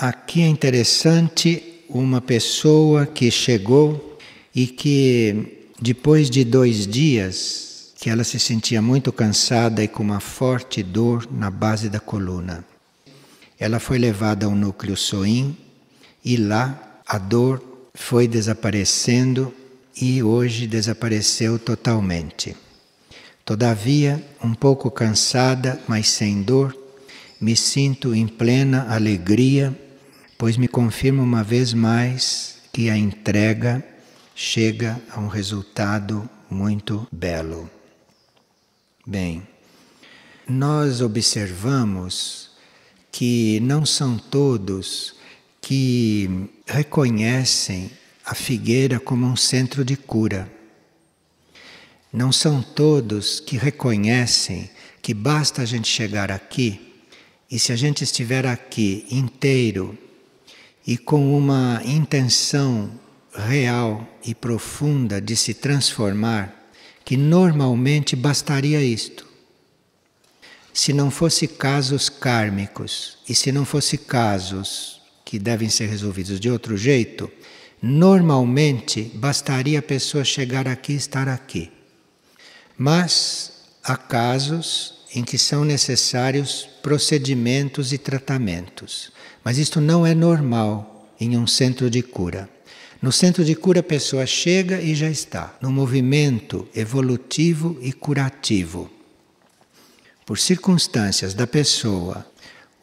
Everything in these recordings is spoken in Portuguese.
Aqui é interessante uma pessoa que chegou e que depois de 2 dias que ela se sentia muito cansada e com uma forte dor na base da coluna. Ela foi levada ao núcleo Soin e lá a dor foi desaparecendo e hoje desapareceu totalmente. Todavia, um pouco cansada, mas sem dor, me sinto em plena alegria, pois me confirma uma vez mais que a entrega chega a um resultado muito belo. Bem, nós observamos que não são todos que reconhecem a figueira como um centro de cura. Não são todos que reconhecem que basta a gente chegar aqui e se a gente estiver aqui inteiro e com uma intenção real e profunda de se transformar, que normalmente bastaria isto. Se não fosse casos kármicos e se não fosse casos que devem ser resolvidos de outro jeito, normalmente bastaria a pessoa chegar aqui e estar aqui. Mas há casos em que são necessários procedimentos e tratamentos. Mas isto não é normal em um centro de cura. No centro de cura a pessoa chega e já está no movimento evolutivo e curativo. Por circunstâncias da pessoa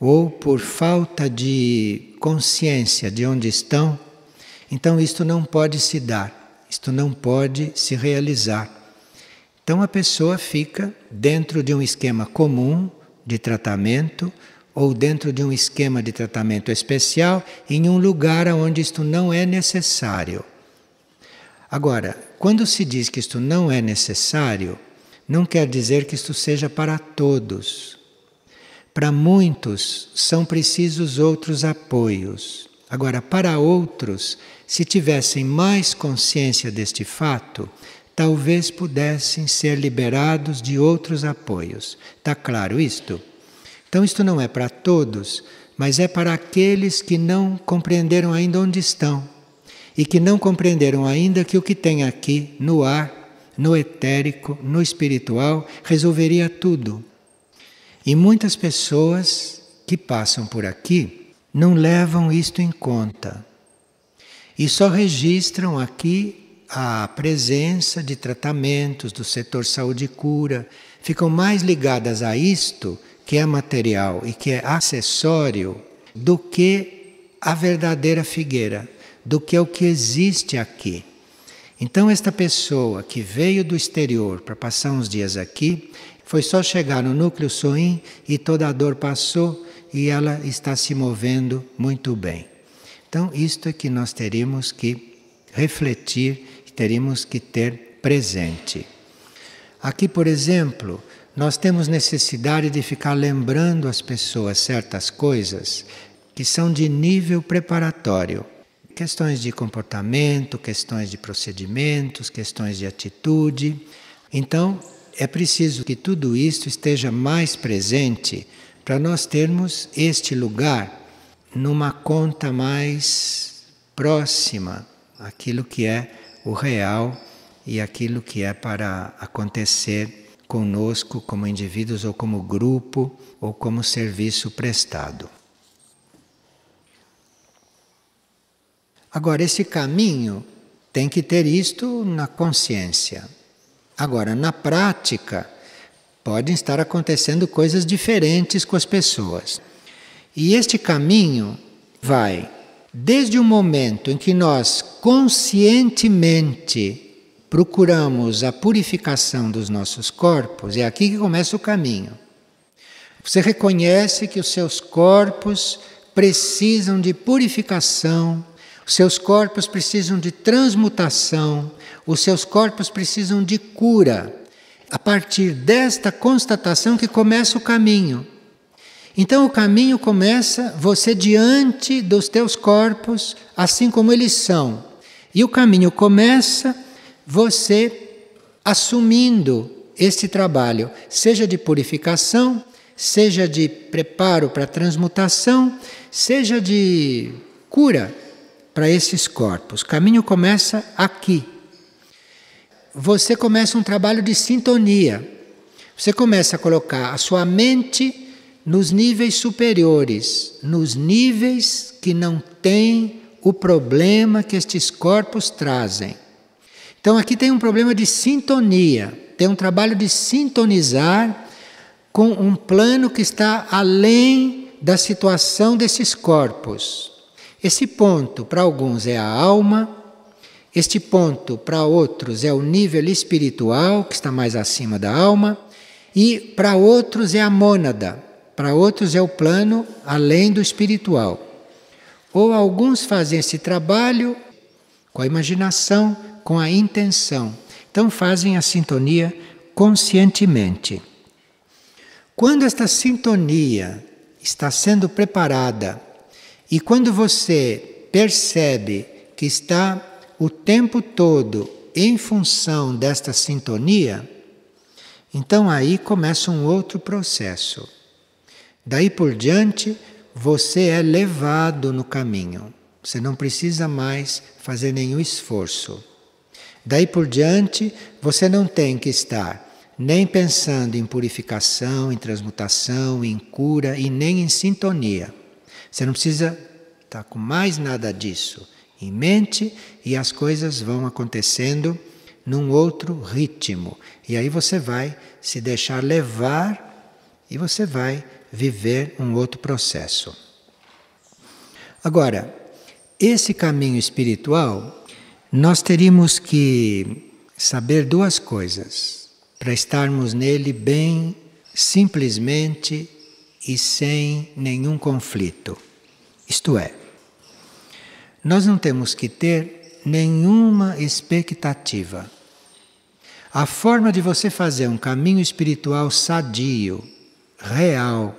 ou por falta de consciência de onde estão, então isto não pode se dar, isto não pode se realizar. Então a pessoa fica dentro de um esquema comum de tratamento ou dentro de um esquema de tratamento especial em um lugar onde isto não é necessário. Agora, quando se diz que isto não é necessário, não quer dizer que isto seja para todos. Para muitos são precisos outros apoios. Agora, para outros, se tivessem mais consciência deste fato, talvez pudessem ser liberados de outros apoios. Está claro isto? Então isto não é para todos, mas é para aqueles que não compreenderam ainda onde estão. E que não compreenderam ainda que o que tem aqui, no ar, no etérico, no espiritual, resolveria tudo. E muitas pessoas que passam por aqui não levam isto em conta. E só registram aqui a presença de tratamentos do setor saúde e cura, ficam mais ligadas a isto, que é material e que é acessório, do que a verdadeira figueira, do que é o que existe aqui. Então esta pessoa que veio do exterior para passar uns dias aqui, foi só chegar no núcleo Soin e toda a dor passou e ela está se movendo muito bem. Então isto é que nós teríamos que refletir, teríamos que ter presente. Aqui, por exemplo, nós temos necessidade de ficar lembrando às pessoas certas coisas que são de nível preparatório. Questões de comportamento, questões de procedimentos, questões de atitude. Então, é preciso que tudo isso esteja mais presente para nós termos este lugar numa conta mais próxima àquilo que é o real e aquilo que é para acontecer conosco como indivíduos ou como grupo ou como serviço prestado. Agora, esse caminho tem que ter isto na consciência. Agora, na prática, podem estar acontecendo coisas diferentes com as pessoas. E este caminho vai desde o momento em que nós conscientemente procuramos a purificação dos nossos corpos, é aqui que começa o caminho. Você reconhece que os seus corpos precisam de purificação, os seus corpos precisam de transmutação, os seus corpos precisam de cura. A partir desta constatação que começa o caminho. Então o caminho começa você diante dos teus corpos, assim como eles são. E o caminho começa você assumindo este trabalho, seja de purificação, seja de preparo para transmutação, seja de cura para esses corpos. O caminho começa aqui. Você começa um trabalho de sintonia. Você começa a colocar a sua mente nos níveis superiores, nos níveis que não têm o problema que estes corpos trazem. Então aqui tem um problema de sintonia, tem um trabalho de sintonizar com um plano que está além da situação desses corpos. Esse ponto para alguns é a alma, este ponto para outros é o nível espiritual, que está mais acima da alma, e para outros é a mônada, para outros é o plano além do espiritual. Ou alguns fazem esse trabalho com a imaginação, com a intenção. Então fazem a sintonia conscientemente. Quando esta sintonia está sendo preparada e quando você percebe que está o tempo todo em função desta sintonia, então aí começa um outro processo. Daí por diante, você é levado no caminho. Você não precisa mais fazer nenhum esforço. Daí por diante, você não tem que estar nem pensando em purificação, em transmutação, em cura e nem em sintonia. Você não precisa estar com mais nada disso em mente e as coisas vão acontecendo num outro ritmo. E aí você vai se deixar levar e você vai viver um outro processo. Agora, esse caminho espiritual, nós teríamos que saber duas coisas para estarmos nele bem simplesmente e sem nenhum conflito. Isto é, nós não temos que ter nenhuma expectativa. A forma de você fazer um caminho espiritual sadio, real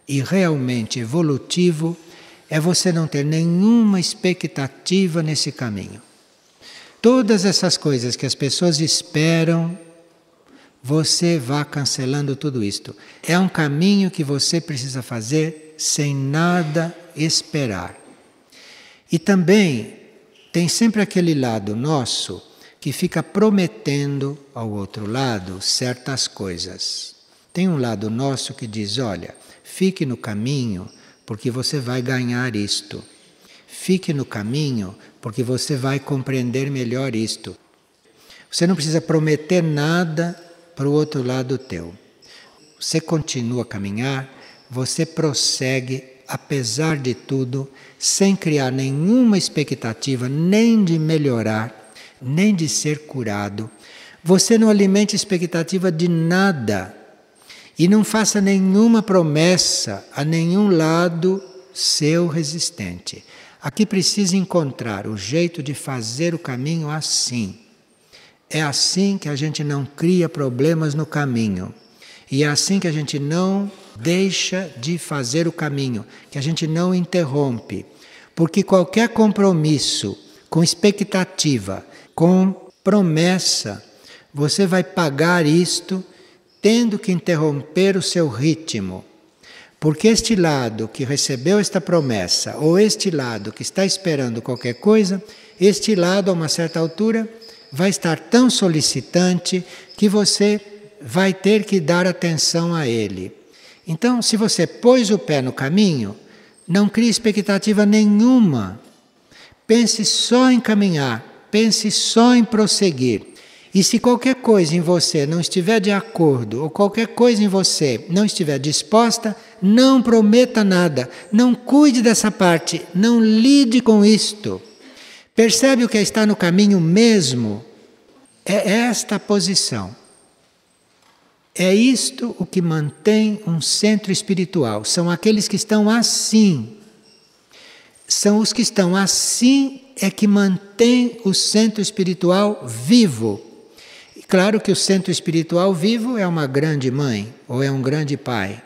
e realmente evolutivo é você não ter nenhuma expectativa nesse caminho. Todas essas coisas que as pessoas esperam, você vá cancelando tudo isto. É um caminho que você precisa fazer sem nada esperar. E também tem sempre aquele lado nosso que fica prometendo ao outro lado certas coisas. Tem um lado nosso que diz, olha, fique no caminho porque você vai ganhar isto. Fique no caminho porque você vai compreender melhor isto. Você não precisa prometer nada para o outro lado teu. Você continua a caminhar, você prossegue, apesar de tudo, sem criar nenhuma expectativa, nem de melhorar, nem de ser curado. Você não alimenta expectativa de nada e não faça nenhuma promessa a nenhum lado seu resistente. Aqui precisa encontrar o jeito de fazer o caminho assim. É assim que a gente não cria problemas no caminho. E é assim que a gente não deixa de fazer o caminho, que a gente não interrompe. Porque qualquer compromisso com expectativa, com promessa, você vai pagar isto tendo que interromper o seu ritmo. Porque este lado que recebeu esta promessa, ou este lado que está esperando qualquer coisa, este lado, a uma certa altura, vai estar tão solicitante que você vai ter que dar atenção a ele. Então, se você pôs o pé no caminho, não crie expectativa nenhuma. Pense só em caminhar, pense só em prosseguir. E se qualquer coisa em você não estiver de acordo, ou qualquer coisa em você não estiver disposta, não prometa nada, não cuide dessa parte, não lide com isto. Percebe o que está no caminho mesmo? É esta a posição. É isto o que mantém um centro espiritual. São aqueles que estão assim. São os que estão assim é que mantém o centro espiritual vivo. E claro que o centro espiritual vivo é uma grande mãe, ou é um grande pai,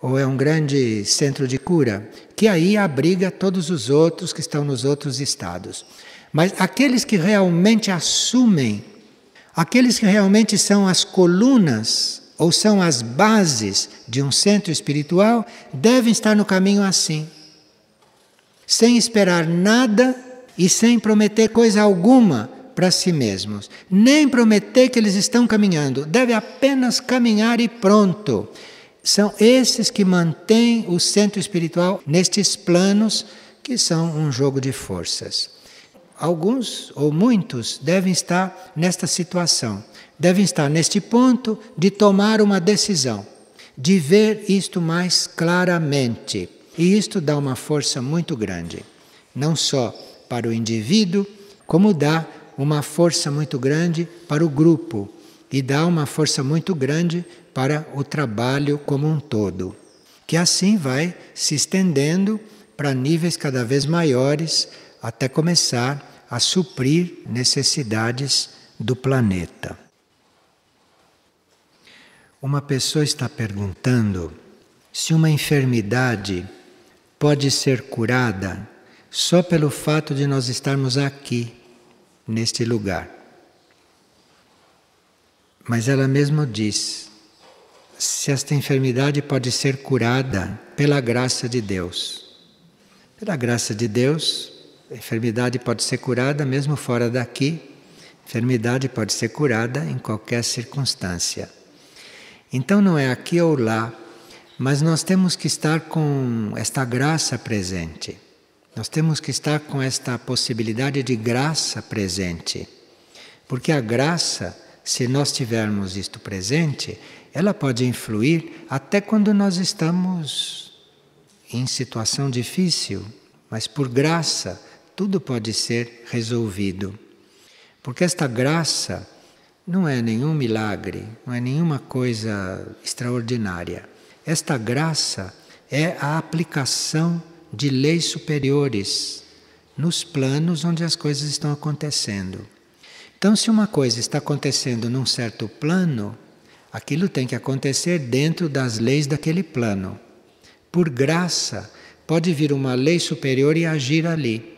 ou é um grande centro de cura, que aí abriga todos os outros que estão nos outros estados. Mas aqueles que realmente assumem, aqueles que realmente são as colunas ou são as bases de um centro espiritual, devem estar no caminho assim, sem esperar nada e sem prometer coisa alguma para si mesmos, nem prometer que eles estão caminhando, deve apenas caminhar e pronto. São esses que mantêm o centro espiritual nestes planos que são um jogo de forças. Alguns ou muitos devem estar nesta situação, devem estar neste ponto de tomar uma decisão, de ver isto mais claramente. E isto dá uma força muito grande, não só para o indivíduo, como dá uma força muito grande para o grupo e dá uma força muito grande para o trabalho como um todo, que assim vai se estendendo para níveis cada vez maiores, até começar a suprir necessidades do planeta. Uma pessoa está perguntando se uma enfermidade pode ser curada só pelo fato de nós estarmos aqui, neste lugar. Mas ela mesma diz, se esta enfermidade pode ser curada pela graça de Deus. Pela graça de Deus, a enfermidade pode ser curada mesmo fora daqui. A enfermidade pode ser curada em qualquer circunstância. Então não é aqui ou lá, mas nós temos que estar com esta graça presente. Nós temos que estar com esta possibilidade de graça presente. Porque a graça, se nós tivermos isto presente, ela pode influir até quando nós estamos em situação difícil, mas por graça tudo pode ser resolvido. Porque esta graça não é nenhum milagre, não é nenhuma coisa extraordinária. Esta graça é a aplicação de leis superiores nos planos onde as coisas estão acontecendo. Então, se uma coisa está acontecendo num certo plano, aquilo tem que acontecer dentro das leis daquele plano. Por graça, pode vir uma lei superior e agir ali.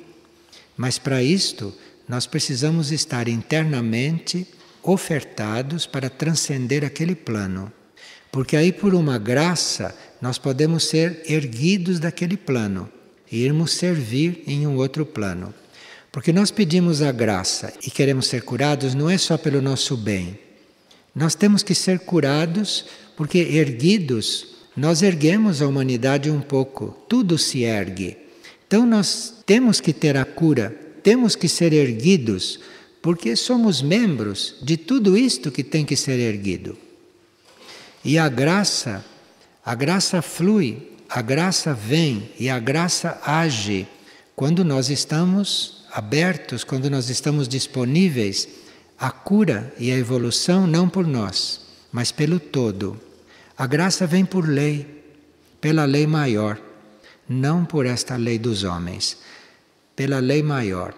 Mas para isto, nós precisamos estar internamente ofertados para transcender aquele plano. Porque aí, por uma graça, nós podemos ser erguidos daquele plano e irmos servir em um outro plano. Porque nós pedimos a graça e queremos ser curados não é só pelo nosso bem. Nós temos que ser curados porque erguidos, nós erguemos a humanidade um pouco, tudo se ergue. Então nós temos que ter a cura, temos que ser erguidos, porque somos membros de tudo isto que tem que ser erguido. E a graça flui, a graça vem e a graça age quando nós estamos abertos, quando nós estamos disponíveis à cura e à evolução, não por nós, mas pelo todo. A graça vem por lei, pela lei maior, não por esta lei dos homens, pela lei maior.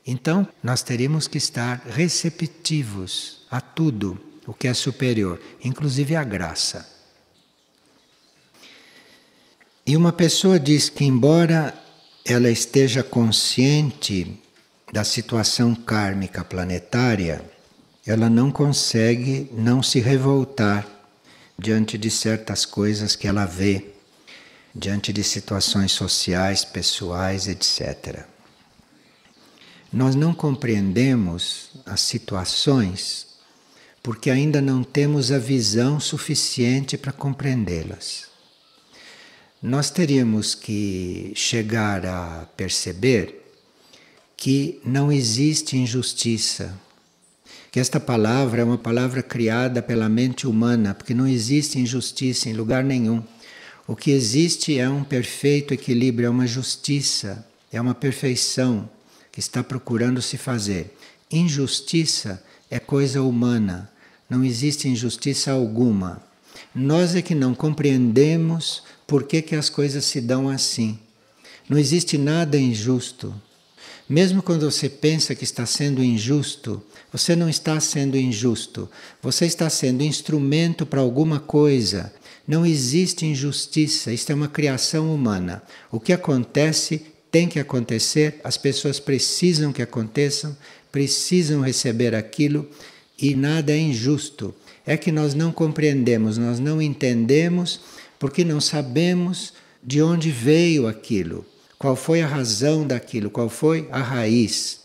Então, nós teríamos que estar receptivos a tudo o que é superior, inclusive a graça. E uma pessoa diz que, embora ela esteja consciente da situação kármica planetária, ela não consegue não se revoltar diante de certas coisas que ela vê, diante de situações sociais, pessoais, etc. Nós não compreendemos as situações porque ainda não temos a visão suficiente para compreendê-las. Nós teríamos que chegar a perceber que não existe injustiça, que esta palavra é uma palavra criada pela mente humana, porque não existe injustiça em lugar nenhum. O que existe é um perfeito equilíbrio, é uma justiça, é uma perfeição que está procurando se fazer. Injustiça é coisa humana, não existe injustiça alguma. Nós é que não compreendemos por que as coisas se dão assim. Não existe nada injusto. Mesmo quando você pensa que está sendo injusto, você não está sendo injusto. Você está sendo instrumento para alguma coisa. Não existe injustiça, isto é uma criação humana. O que acontece tem que acontecer, as pessoas precisam que aconteçam, precisam receber aquilo e nada é injusto. é que nós não compreendemos, nós não entendemos, porque não sabemos de onde veio aquilo, qual foi a razão daquilo, qual foi a raiz.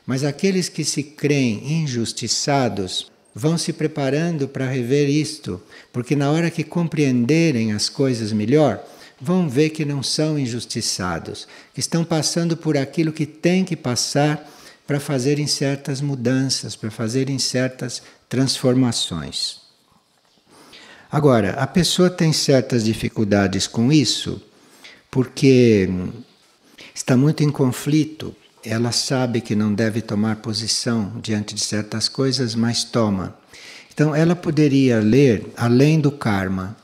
Mas aqueles que se creem injustiçados vão se preparando para rever isto, porque na hora que compreenderem as coisas melhor, vão ver que não são injustiçados, que estão passando por aquilo que tem que passar para fazerem certas mudanças, para fazerem certas transformações. Agora, a pessoa tem certas dificuldades com isso, porque está muito em conflito. Ela sabe que não deve tomar posição diante de certas coisas, mas toma. Então, ela poderia ler Além do Karma.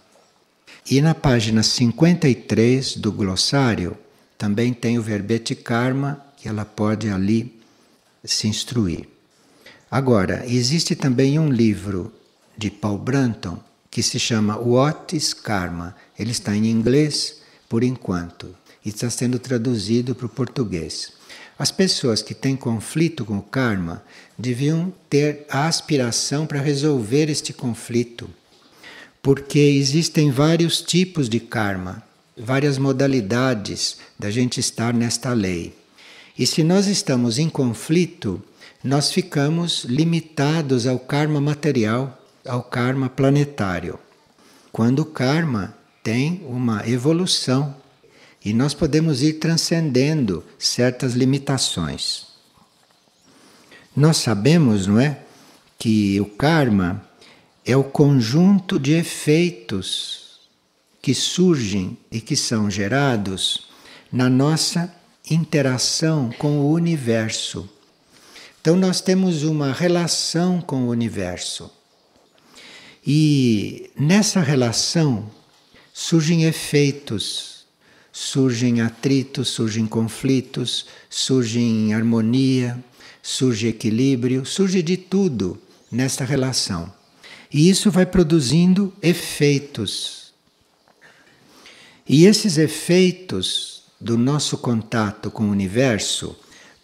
E na página 53 do glossário, também tem o verbete karma, que ela pode ali se instruir. Agora, existe também um livro de Paul Brunton, que se chama What is Karma? Ele está em inglês, por enquanto, e está sendo traduzido para o português. As pessoas que têm conflito com o karma deviam ter a aspiração para resolver este conflito, porque existem vários tipos de karma, várias modalidades da gente estar nesta lei. E se nós estamos em conflito, nós ficamos limitados ao karma material, ao karma planetário. Quando o karma tem uma evolução, e nós podemos ir transcendendo certas limitações. Nós sabemos, não é, que o karma é o conjunto de efeitos que surgem e que são gerados na nossa interação com o universo. Então nós temos uma relação com o universo. E nessa relação surgem efeitos, surgem atritos, surgem conflitos, surgem harmonia, surge equilíbrio, surge de tudo nesta relação. E isso vai produzindo efeitos. E esses efeitos do nosso contato com o universo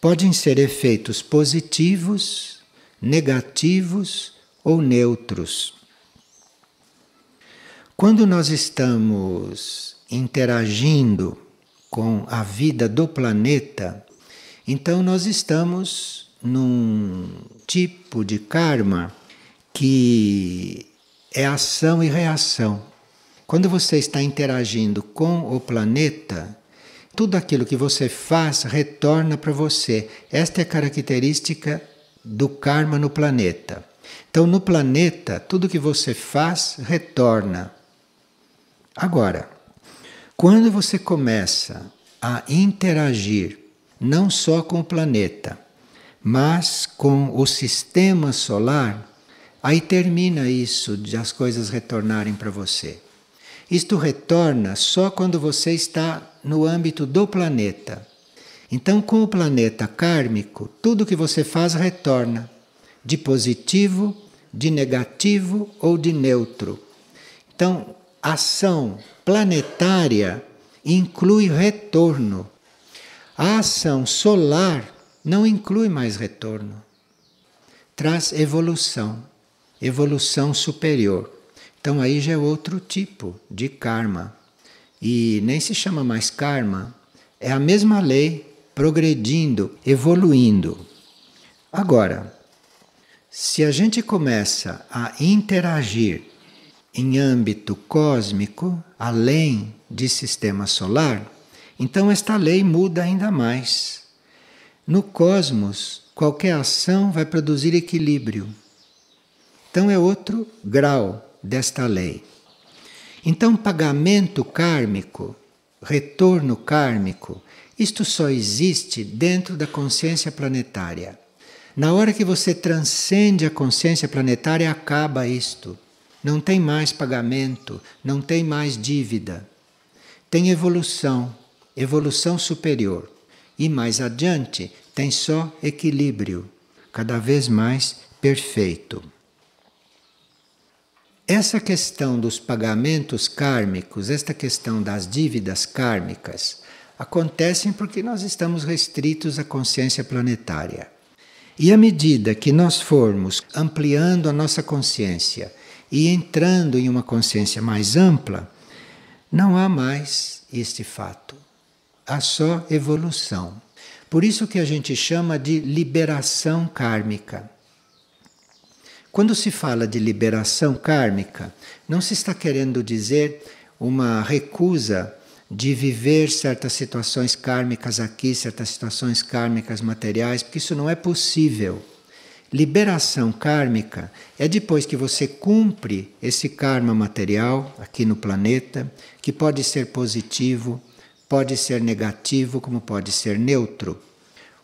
podem ser efeitos positivos, negativos ou neutros. Quando nós estamos interagindo com a vida do planeta, então nós estamos num tipo de karma que é ação e reação. Quando você está interagindo com o planeta, tudo aquilo que você faz retorna para você. Esta é a característica do karma no planeta. Então, no planeta, tudo que você faz retorna. Agora, quando você começa a interagir não só com o planeta, mas com o sistema solar, aí termina isso de as coisas retornarem para você. Isto retorna só quando você está no âmbito do planeta. Então, com o planeta kármico, tudo que você faz retorna, de positivo, de negativo ou de neutro. Então, ação planetária inclui retorno. A ação solar não inclui mais retorno. Traz evolução, evolução superior. Então aí já é outro tipo de karma. E nem se chama mais karma, é a mesma lei progredindo, evoluindo. Agora, se a gente começa a interagir em âmbito cósmico, além de sistema solar, então esta lei muda ainda mais. No cosmos, qualquer ação vai produzir equilíbrio. Então é outro grau desta lei. Então, pagamento kármico, retorno kármico, isto só existe dentro da consciência planetária. Na hora que você transcende a consciência planetária, acaba isto. Não tem mais pagamento, não tem mais dívida. Tem evolução, evolução superior. E mais adiante, tem só equilíbrio, cada vez mais perfeito. Essa questão dos pagamentos kármicos, esta questão das dívidas kármicas, acontecem porque nós estamos restritos à consciência planetária. E à medida que nós formos ampliando a nossa consciência e entrando em uma consciência mais ampla, não há mais este fato. Há só evolução. Por isso que a gente chama de liberação kármica. Quando se fala de liberação kármica, não se está querendo dizer uma recusa de viver certas situações kármicas aqui, certas situações kármicas materiais, porque isso não é possível. Liberação kármica é depois que você cumpre esse karma material aqui no planeta, que pode ser positivo, pode ser negativo, como pode ser neutro.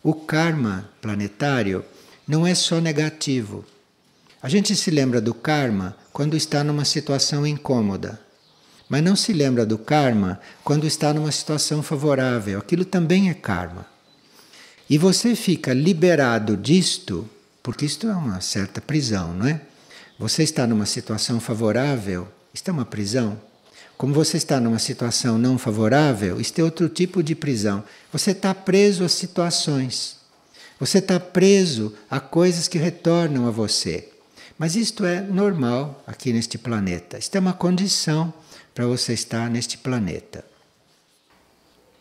O karma planetário não é só negativo. A gente se lembra do karma quando está numa situação incômoda, mas não se lembra do karma quando está numa situação favorável. Aquilo também é karma. E você fica liberado disto, porque isto é uma certa prisão, não é? Você está numa situação favorável, isto é uma prisão. Como você está numa situação não favorável, isto é outro tipo de prisão. Você está preso a situações. Você está preso a coisas que retornam a você. Mas isto é normal aqui neste planeta. Isto é uma condição para você estar neste planeta.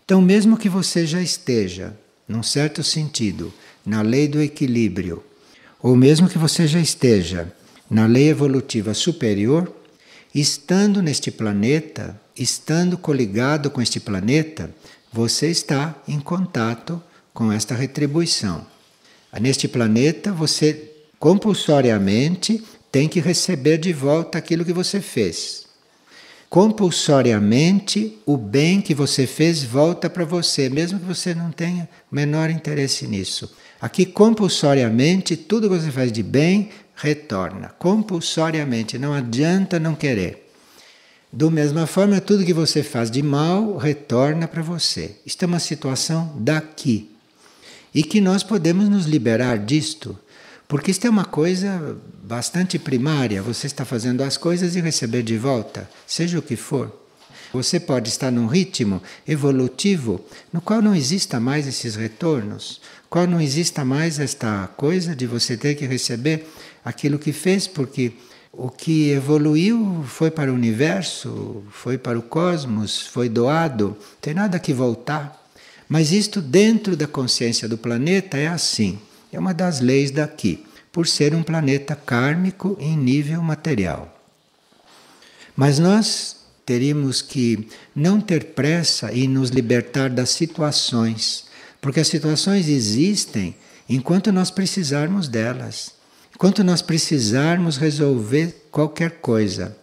Então, mesmo que você já esteja, num certo sentido, na lei do equilíbrio, ou mesmo que você já esteja na lei evolutiva superior, estando neste planeta, estando coligado com este planeta, você está em contato com esta retribuição. Neste planeta, você compulsoriamente tem que receber de volta aquilo que você fez. Compulsoriamente, o bem que você fez volta para você, mesmo que você não tenha o menor interesse nisso. Aqui, compulsoriamente, tudo que você faz de bem retorna. Compulsoriamente, não adianta não querer. Da mesma forma, tudo que você faz de mal retorna para você. Isto é uma situação daqui. E que nós podemos nos liberar disto. Porque isto é uma coisa bastante primária. Você está fazendo as coisas e receber de volta, seja o que for. Você pode estar num ritmo evolutivo no qual não exista mais esses retornos, no qual não exista mais esta coisa de você ter que receber aquilo que fez, porque o que evoluiu foi para o universo, foi para o cosmos, foi doado, não tem nada que voltar. Mas isto dentro da consciência do planeta é assim. É uma das leis daqui, por ser um planeta kármico em nível material. Mas nós teríamos que não ter pressa em nos libertar das situações, porque as situações existem enquanto nós precisarmos delas, enquanto nós precisarmos resolver qualquer coisa.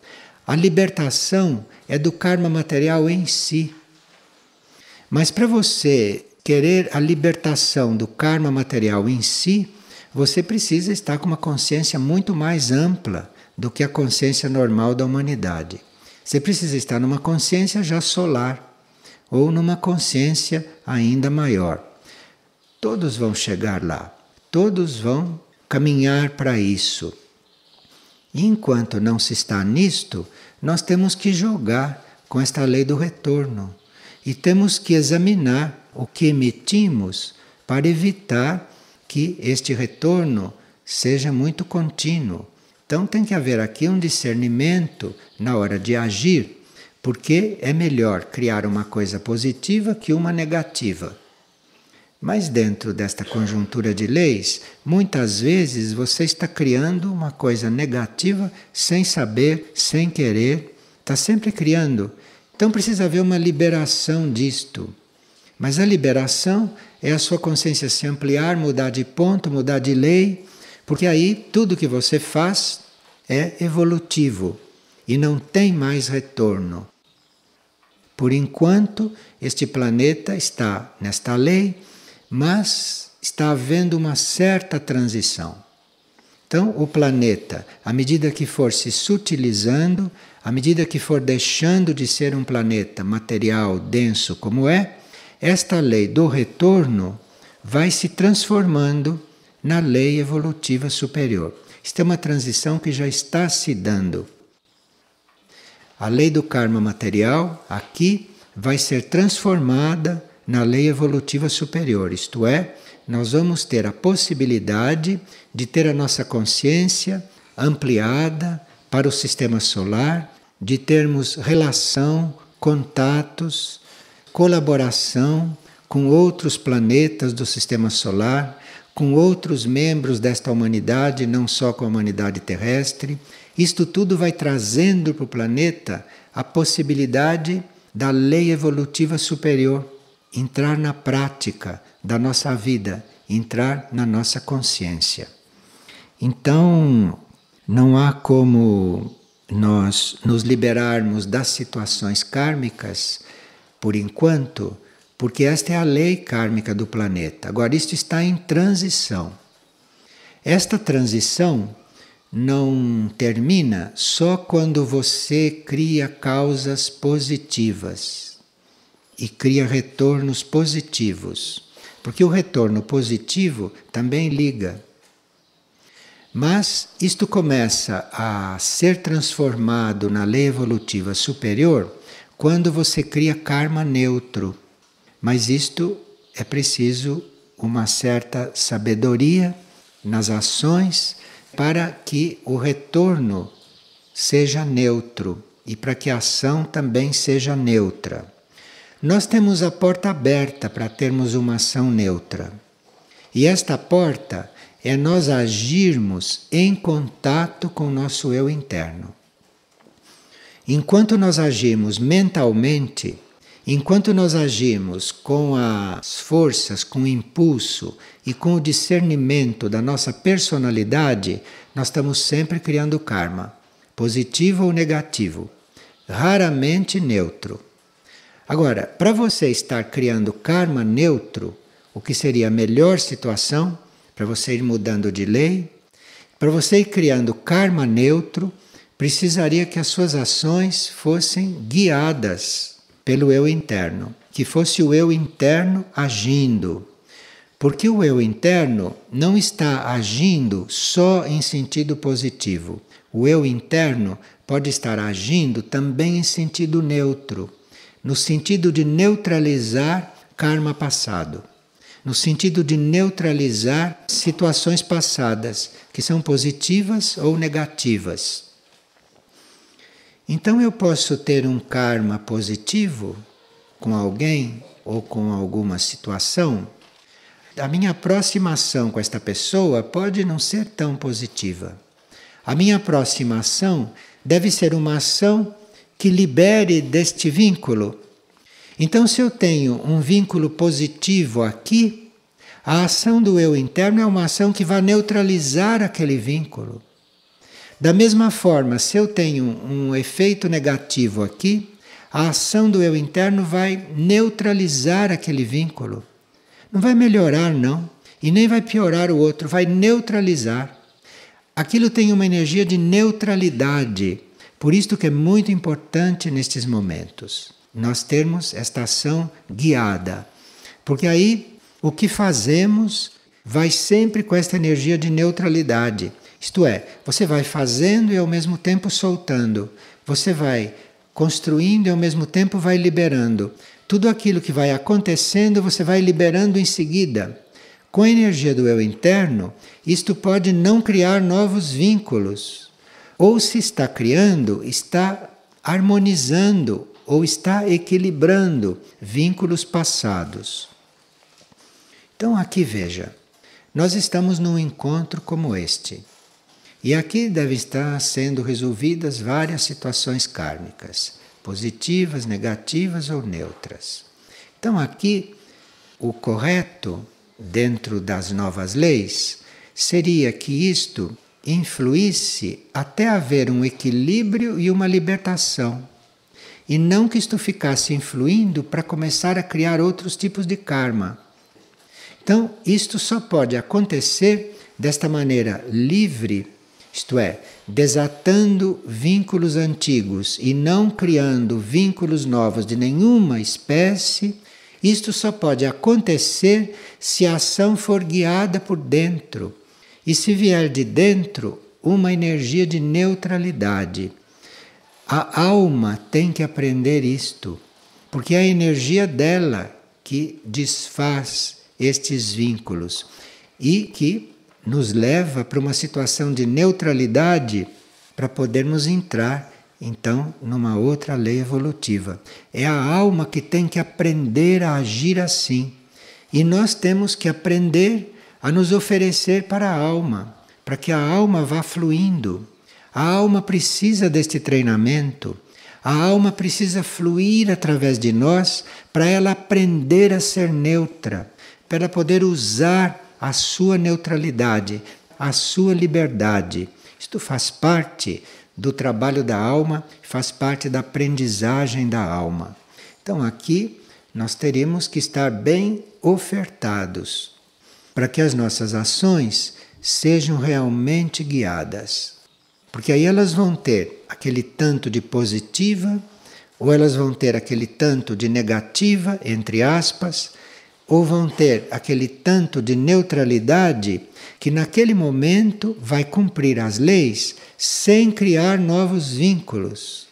A libertação é do karma material em si. Mas para você querer a libertação do karma material em si, você precisa estar com uma consciência muito mais ampla do que a consciência normal da humanidade. Você precisa estar numa consciência já solar, ou numa consciência ainda maior. Todos vão chegar lá, todos vão caminhar para isso. E enquanto não se está nisto, nós temos que jogar com esta lei do retorno. E temos que examinar o que emitimos para evitar que este retorno seja muito contínuo. Então tem que haver aqui um discernimento na hora de agir, porque é melhor criar uma coisa positiva que uma negativa. Mas dentro desta conjuntura de leis, muitas vezes você está criando uma coisa negativa sem saber, sem querer, está sempre criando. Então precisa haver uma liberação disto. Mas a liberação é a sua consciência se ampliar, mudar de ponto, mudar de lei, porque aí tudo que você faz é evolutivo e não tem mais retorno. Por enquanto, este planeta está nesta lei, mas está havendo uma certa transição. Então, o planeta, à medida que for se sutilizando, à medida que for deixando de ser um planeta material denso como é, esta lei do retorno vai se transformando na lei evolutiva superior. Isto é uma transição que já está se dando. A lei do karma material, aqui, vai ser transformada na lei evolutiva superior. Isto é, nós vamos ter a possibilidade de ter a nossa consciência ampliada, para o sistema solar, de termos relação, contatos, colaboração com outros planetas do sistema solar, com outros membros desta humanidade, não só com a humanidade terrestre. Isto tudo vai trazendo para o planeta a possibilidade da lei evolutiva superior entrar na prática da nossa vida, entrar na nossa consciência. Então, não há como nós nos liberarmos das situações kármicas por enquanto, porque esta é a lei kármica do planeta. Agora, isto está em transição. Esta transição não termina só quando você cria causas positivas e cria retornos positivos, porque o retorno positivo também liga. Mas isto começa a ser transformado na lei evolutiva superior quando você cria karma neutro. Mas isto é preciso uma certa sabedoria nas ações para que o retorno seja neutro e para que a ação também seja neutra. Nós temos a porta aberta para termos uma ação neutra. E esta porta é nós agirmos em contato com o nosso eu interno. Enquanto nós agimos mentalmente, enquanto nós agimos com as forças, com o impulso e com o discernimento da nossa personalidade, nós estamos sempre criando karma, positivo ou negativo, raramente neutro. Agora, para você estar criando karma neutro, o que seria a melhor situação, para você ir mudando de lei, para você ir criando karma neutro, precisaria que as suas ações fossem guiadas pelo eu interno, que fosse o eu interno agindo. Porque o eu interno não está agindo só em sentido positivo. O eu interno pode estar agindo também em sentido neutro, no sentido de neutralizar karma passado, no sentido de neutralizar situações passadas que são positivas ou negativas. Então eu posso ter um karma positivo com alguém ou com alguma situação. A minha aproximação com esta pessoa pode não ser tão positiva. A minha aproximação deve ser uma ação que libere deste vínculo. Então, se eu tenho um vínculo positivo aqui, a ação do eu interno é uma ação que vai neutralizar aquele vínculo. Da mesma forma, se eu tenho um efeito negativo aqui, a ação do eu interno vai neutralizar aquele vínculo. Não vai melhorar, não, e nem vai piorar o outro, vai neutralizar. Aquilo tem uma energia de neutralidade. Por isso que é muito importante nestes momentos nós termos esta ação guiada. Porque aí o que fazemos vai sempre com esta energia de neutralidade. Isto é, você vai fazendo e ao mesmo tempo soltando. Você vai construindo e ao mesmo tempo vai liberando. Tudo aquilo que vai acontecendo você vai liberando em seguida. Com a energia do eu interno, isto pode não criar novos vínculos. Ou se está criando, está harmonizando ou está equilibrando vínculos passados. Então aqui veja, nós estamos num encontro como este. E aqui devem estar sendo resolvidas várias situações kármicas, positivas, negativas ou neutras. Então aqui o correto, dentro das novas leis, seria que isto influísse até haver um equilíbrio e uma libertação. E não que isto ficasse influindo para começar a criar outros tipos de karma. Então, isto só pode acontecer desta maneira livre, isto é, desatando vínculos antigos e não criando vínculos novos de nenhuma espécie. Isto só pode acontecer se a ação for guiada por dentro. E se vier de dentro uma energia de neutralidade. A alma tem que aprender isto, porque é a energia dela que desfaz estes vínculos e que nos leva para uma situação de neutralidade para podermos entrar então numa outra lei evolutiva. É a alma que tem que aprender a agir assim. E nós temos que aprender a nos oferecer para a alma, para que a alma vá fluindo. A alma precisa deste treinamento. A alma precisa fluir através de nós para ela aprender a ser neutra, para ela poder usar a sua neutralidade, a sua liberdade. Isto faz parte do trabalho da alma, faz parte da aprendizagem da alma. Então aqui nós teríamos que estar bem ofertados para que as nossas ações sejam realmente guiadas. Porque aí elas vão ter aquele tanto de positiva, ou elas vão ter aquele tanto de negativa, entre aspas, ou vão ter aquele tanto de neutralidade que naquele momento vai cumprir as leis sem criar novos vínculos.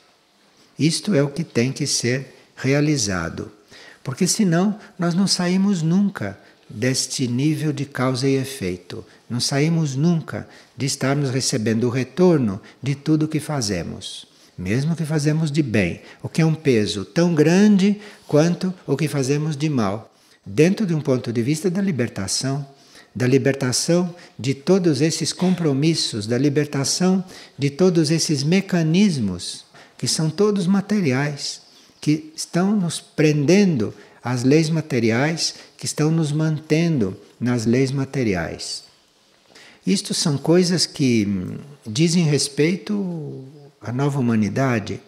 Isto é o que tem que ser realizado. Porque senão nós não saímos nunca deste nível de causa e efeito. Não saímos nunca de estarmos recebendo o retorno de tudo o que fazemos. Mesmo que fazemos de bem, o que é um peso tão grande quanto o que fazemos de mal. Dentro de um ponto de vista da libertação de todos esses compromissos, da libertação de todos esses mecanismos que são todos materiais, que estão nos prendendo às leis materiais, que estão nos mantendo nas leis materiais. Isto são coisas que dizem respeito à nova humanidade,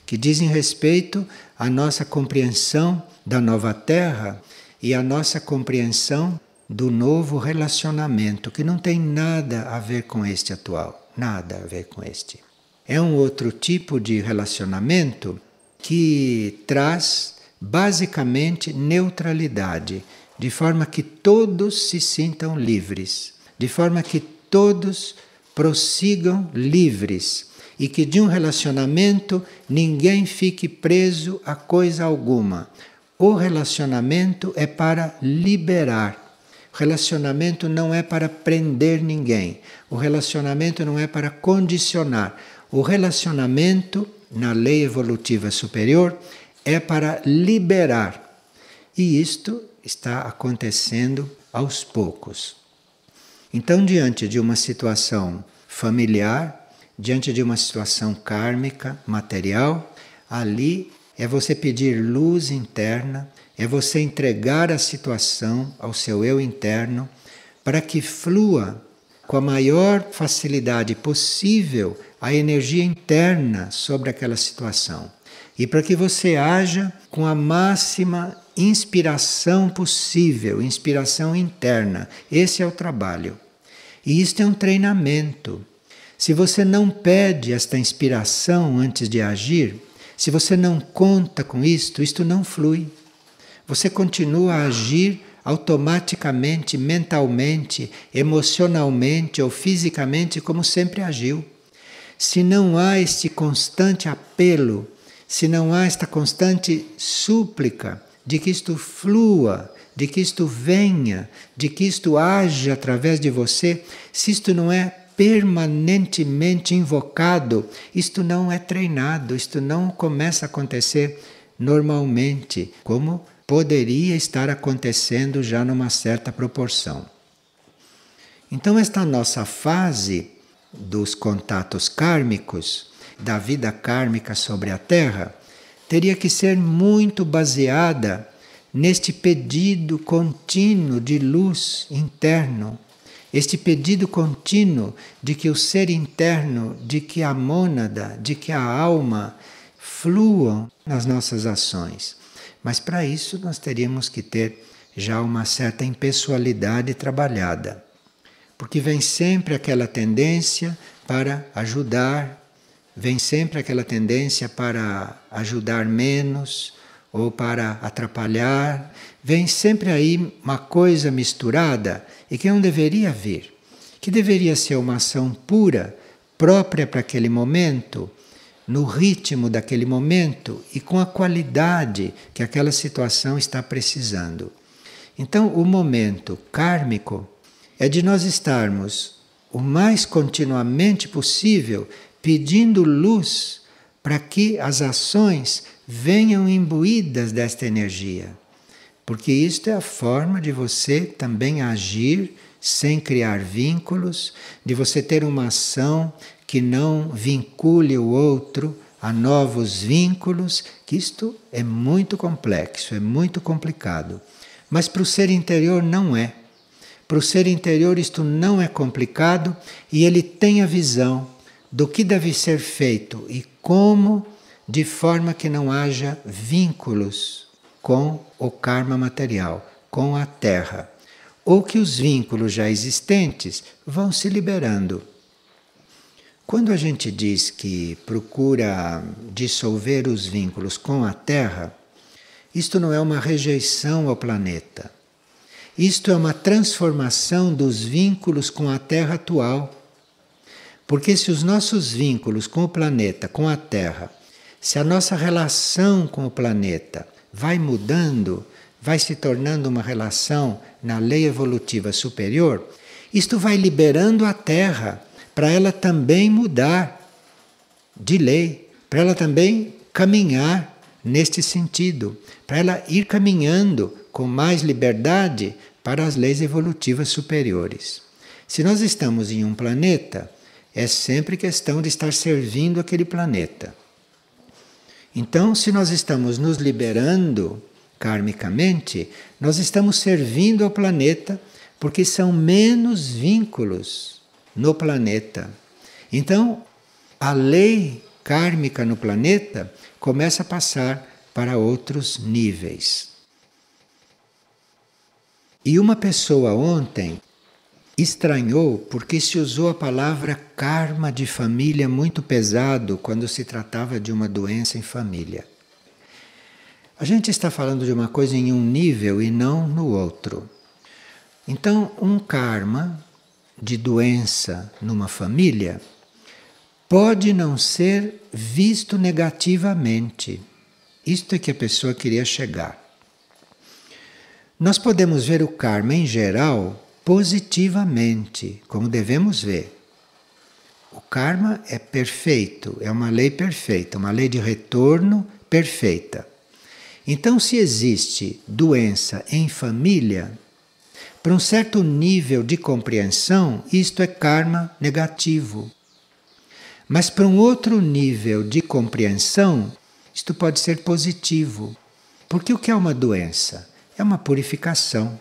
que dizem respeito à nossa compreensão da nova Terra e à nossa compreensão do novo relacionamento, que não tem nada a ver com este atual, nada a ver com este. É um outro tipo de relacionamento que traz basicamente neutralidade, de forma que todos se sintam livres, de forma que todos prossigam livres e que de um relacionamento ninguém fique preso a coisa alguma. O relacionamento é para liberar. O relacionamento não é para prender ninguém. O relacionamento não é para condicionar. O relacionamento, na lei evolutiva superior, é para liberar. E isto está acontecendo aos poucos. Então, diante de uma situação familiar, diante de uma situação kármica, material, ali é você pedir luz interna, é você entregar a situação ao seu eu interno para que flua com a maior facilidade possível a energia interna sobre aquela situação. E para que você haja com a máxima inspiração possível, inspiração interna. Esse é o trabalho. E isto é um treinamento. Se você não pede esta inspiração antes de agir, se você não conta com isto não flui. Você continua a agir automaticamente, mentalmente, emocionalmente ou fisicamente como sempre agiu. Se não há este constante apelo, se não há esta constante súplica de que isto flua, de que isto venha, de que isto haja através de você, se isto não é permanentemente invocado, isto não é treinado, isto não começa a acontecer normalmente, como poderia estar acontecendo já numa certa proporção. Então, esta nossa fase dos contatos kármicos, da vida kármica sobre a Terra, teria que ser muito baseada neste pedido contínuo de luz interno, este pedido contínuo de que o ser interno, de que a mônada, de que a alma fluam nas nossas ações. Mas para isso nós teríamos que ter já uma certa impessoalidade trabalhada, porque vem sempre aquela tendência para ajudar, vem sempre aquela tendência para ajudar menos ou para atrapalhar. Vem sempre aí uma coisa misturada e que não deveria vir, que deveria ser uma ação pura, própria para aquele momento, no ritmo daquele momento e com a qualidade que aquela situação está precisando. Então, o momento kármico é de nós estarmos o mais continuamente possível pedindo luz para que as ações venham imbuídas desta energia. Porque isto é a forma de você também agir sem criar vínculos, de você ter uma ação que não vincule o outro a novos vínculos, que isto é muito complexo, é muito complicado. Mas para o ser interior não é. Para o ser interior isto não é complicado e ele tem a visão do que deve ser feito e como, de forma que não haja vínculos com o karma material, com a Terra, ou que os vínculos já existentes vão se liberando. Quando a gente diz que procura dissolver os vínculos com a Terra, isto não é uma rejeição ao planeta. Isto é uma transformação dos vínculos com a Terra atual. Porque se os nossos vínculos com o planeta, com a Terra, se a nossa relação com o planeta vai mudando, vai se tornando uma relação na lei evolutiva superior, isto vai liberando a Terra para ela também mudar de lei, para ela também caminhar neste sentido, para ela ir caminhando com mais liberdade para as leis evolutivas superiores. Se nós estamos em um planeta, é sempre questão de estar servindo aquele planeta. Então, se nós estamos nos liberando karmicamente, nós estamos servindo ao planeta porque são menos vínculos no planeta. Então, a lei kármica no planeta começa a passar para outros níveis. E uma pessoa ontem estranhou porque se usou a palavra karma de família muito pesado quando se tratava de uma doença em família. A gente está falando de uma coisa em um nível e não no outro. Então, um karma de doença numa família pode não ser visto negativamente. Isto é que a pessoa queria chegar. Nós podemos ver o karma em geral positivamente, como devemos ver. O karma é perfeito, é uma lei perfeita, uma lei de retorno perfeita. Então, se existe doença em família, para um certo nível de compreensão, isto é karma negativo. Mas para um outro nível de compreensão, isto pode ser positivo. Porque o que é uma doença? É uma purificação.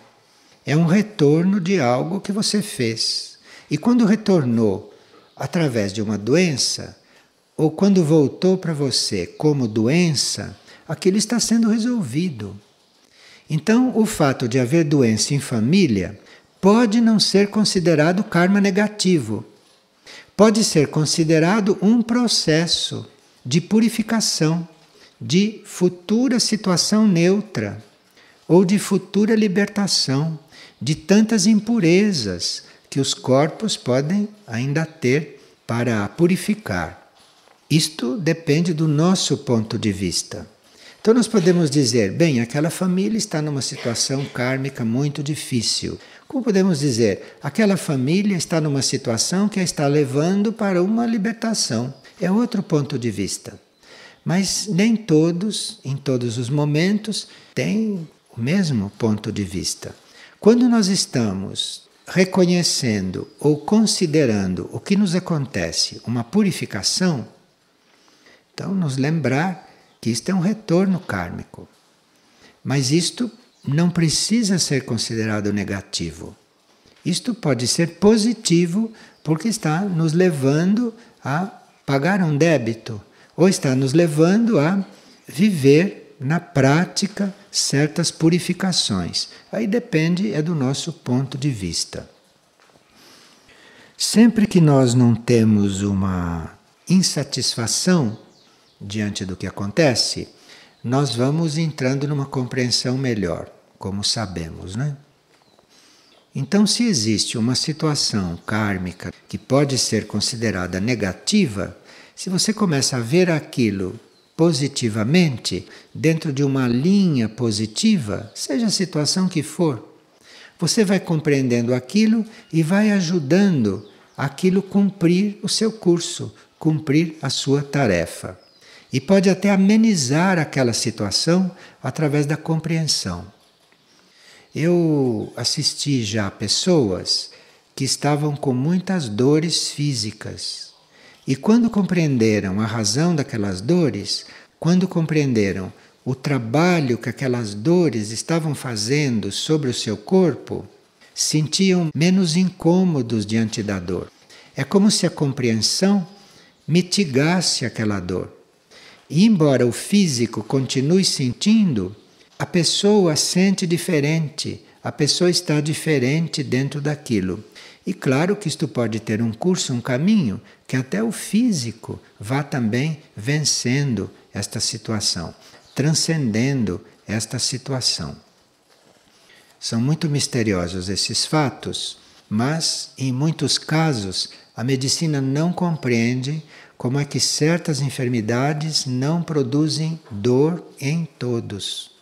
É um retorno de algo que você fez. E quando retornou através de uma doença, ou quando voltou para você como doença, aquilo está sendo resolvido. Então, o fato de haver doença em família pode não ser considerado karma negativo. Pode ser considerado um processo de purificação, de futura situação neutra, ou de futura libertação de tantas impurezas que os corpos podem ainda ter para purificar. Isto depende do nosso ponto de vista. Então nós podemos dizer, bem, aquela família está numa situação kármica muito difícil. Como podemos dizer, aquela família está numa situação que a está levando para uma libertação. É outro ponto de vista. Mas nem todos, em todos os momentos, têm o mesmo ponto de vista. Quando nós estamos reconhecendo ou considerando o que nos acontece uma purificação, então nos lembrar que isto é um retorno kármico. Mas isto não precisa ser considerado negativo. Isto pode ser positivo porque está nos levando a pagar um débito ou está nos levando a viver na prática certas purificações. Aí depende do nosso ponto de vista. Sempre que nós não temos uma insatisfação diante do que acontece, nós vamos entrando numa compreensão melhor, como sabemos, né? Então, se existe uma situação kármica que pode ser considerada negativa, se você começa a ver aquilo positivamente, dentro de uma linha positiva, seja a situação que for, você vai compreendendo aquilo e vai ajudando aquilo cumprir o seu curso, cumprir a sua tarefa. E pode até amenizar aquela situação através da compreensão. Eu assisti já pessoas que estavam com muitas dores físicas. E quando compreenderam a razão daquelas dores, quando compreenderam o trabalho que aquelas dores estavam fazendo sobre o seu corpo, sentiam menos incômodos diante da dor. É como se a compreensão mitigasse aquela dor. E embora o físico continue sentindo, a pessoa sente diferente, a pessoa está diferente dentro daquilo. E claro que isto pode ter um curso, um caminho, que até o físico vá também vencendo esta situação, transcendendo esta situação. São muito misteriosos esses fatos, mas em muitos casos a medicina não compreende como é que certas enfermidades não produzem dor em todos.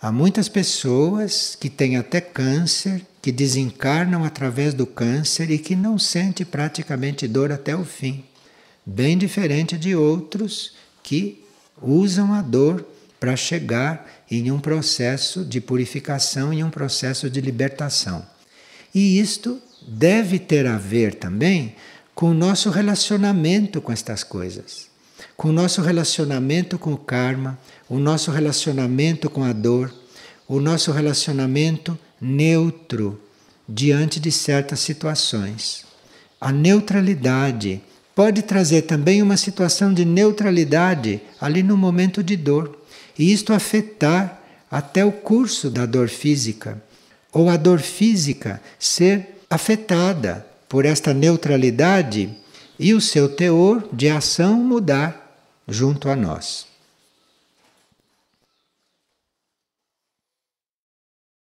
Há muitas pessoas que têm até câncer, que desencarnam através do câncer e que não sentem praticamente dor até o fim. Bem diferente de outros que usam a dor para chegar em um processo de purificação, em um processo de libertação. E isto deve ter a ver também com o nosso relacionamento com estas coisas, com o nosso relacionamento com o karma, o nosso relacionamento com a dor, o nosso relacionamento neutro diante de certas situações. A neutralidade pode trazer também uma situação de neutralidade ali no momento de dor, e isto afetar até o curso da dor física, ou a dor física ser afetada por esta neutralidade e o seu teor de ação mudar junto a nós.